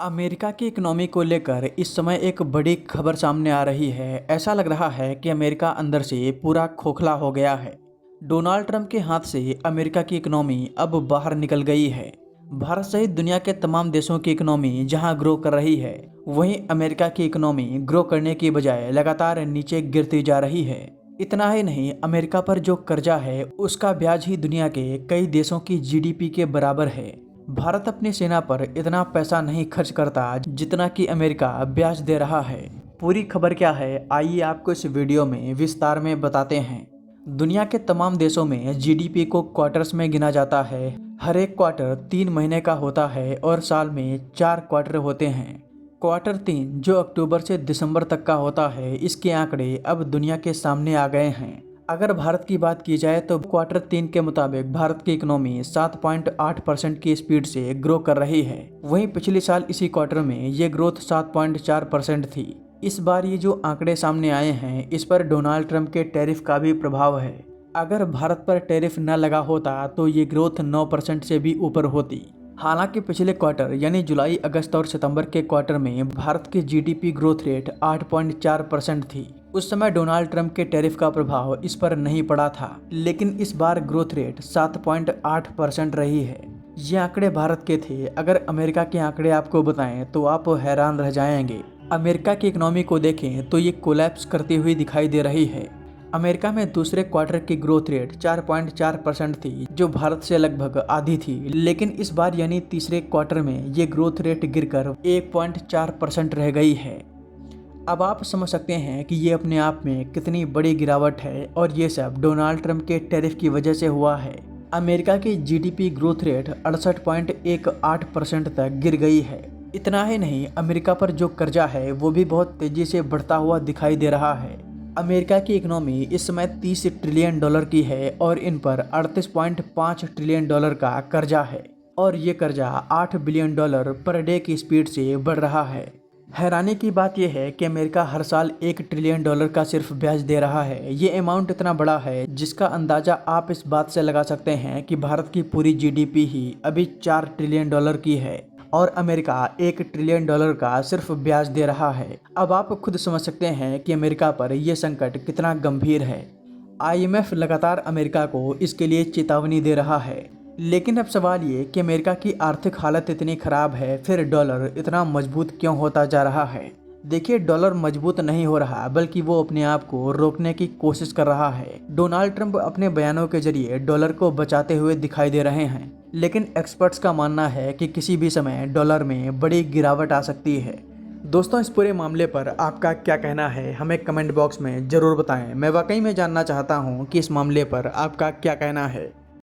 America की economy को लेकर इस समय एक बड़ी खबर सामने आ रही है। ऐसा लग रहा है कि अमेरिका अंदर से पूरा खोखला हो गया है। डोनाल्ड ट्रंप के हाथ से अमेरिका की इकनॉमी अब बाहर निकल गई है। भारत सहित दुनिया के तमाम देशों की इकनॉमी जहां ग्रो कर रही है, वहीं अमेरिका की इकनॉमी ग्रो करने की बजाय लगातार नीचे गिरती जा रही है। इतना ही नहीं, अमेरिका पर जो कर्जा है उसका ब्याज ही दुनिया के कई देशों की जीडीपी के बराबर है। भारत अपनी सेना पर इतना पैसा नहीं खर्च करता जितना कि अमेरिका ब्याज दे रहा है। पूरी खबर क्या है, आइए आपको इस वीडियो में विस्तार में बताते हैं। दुनिया के तमाम देशों में जीडीपी को क्वार्टर्स में गिना जाता है। हर एक क्वार्टर 3 महीने का होता है और साल में 4 क्वार्टर होते हैं। क्वार्टर 3 जो अक्टूबर से दिसंबर तक का होता है, इसके आंकड़े अब दुनिया के सामने आ गए हैं। अगर भारत की बात की जाए तो क्वार्टर 3 के मुताबिक भारत की इकोनॉमी 7.8% की स्पीड से ग्रो कर रही है। वहीं पिछले साल इसी क्वार्टर में ये ग्रोथ 7.4% थी। इस बार ये जो आंकड़े सामने आए हैं, इस पर डोनाल्ड ट्रंप के टैरिफ का भी प्रभाव है। अगर भारत पर टैरिफ न लगा होता तो ये ग्रोथ 9% से भी ऊपर होती। हालांकि पिछले क्वार्टर यानी जुलाई, अगस्त और सितंबर के क्वार्टर में भारत की जीडीपी ग्रोथ रेट 8.4% थी। उस समय डोनाल्ड ट्रंप के टैरिफ का प्रभाव इस पर नहीं पड़ा था, लेकिन इस बार ग्रोथ रेट 7.8% रही है। ये आंकड़े भारत के थे। अगर अमेरिका के आंकड़े आपको बताएं तो आप हैरान रह जाएंगे। अमेरिका की इकनॉमी को देखें तो ये कोलैप्स करती हुई दिखाई दे रही है। अमेरिका में दूसरे क्वार्टर की ग्रोथ रेट 4.4% थी, जो भारत से लगभग आधी थी। लेकिन इस बार यानी तीसरे क्वार्टर में ये ग्रोथ रेट गिरकर 1.4% रह गई है। अब आप समझ सकते हैं कि ये अपने आप में कितनी बड़ी गिरावट है और ये सब डोनाल्ड ट्रंप के टैरिफ की वजह से हुआ है। अमेरिका की जीडीपी ग्रोथ रेट 68.18% तक गिर गई है। इतना ही नहीं, अमेरिका पर जो कर्जा है वो भी बहुत तेजी से बढ़ता हुआ दिखाई दे रहा है। अमेरिका की इकनॉमी इस समय $30 ट्रिलियन की है और इन पर $38.5 ट्रिलियन का कर्जा है और ये कर्जा $8 बिलियन पर डे की स्पीड से बढ़ रहा है। हैरानी की बात यह है कि अमेरिका हर साल $1 ट्रिलियन का सिर्फ ब्याज दे रहा है। ये अमाउंट इतना बड़ा है जिसका अंदाजा आप इस बात से लगा सकते हैं कि भारत की पूरी जीडीपी ही अभी $4 ट्रिलियन की है और अमेरिका $1 ट्रिलियन का सिर्फ ब्याज दे रहा है। अब आप खुद समझ सकते हैं कि अमेरिका पर यह संकट कितना गंभीर है। IMF लगातार अमेरिका को इसके लिए चेतावनी दे रहा है। लेकिन अब सवाल ये कि अमेरिका की आर्थिक हालत इतनी खराब है, फिर डॉलर इतना मजबूत क्यों होता जा रहा है? देखिए, डॉलर मजबूत नहीं हो रहा बल्कि वो अपने आप को रोकने की कोशिश कर रहा है। डोनाल्ड ट्रंप अपने बयानों के जरिए डॉलर को बचाते हुए दिखाई दे रहे हैं, लेकिन एक्सपर्ट्स का मानना है कि किसी भी समय डॉलर में बड़ी गिरावट आ सकती है। दोस्तों, इस पूरे मामले पर आपका क्या कहना है, हमें कमेंट बॉक्स में ज़रूर बताएं। मैं वाकई में जानना चाहता हूं कि इस मामले पर आपका क्या कहना है।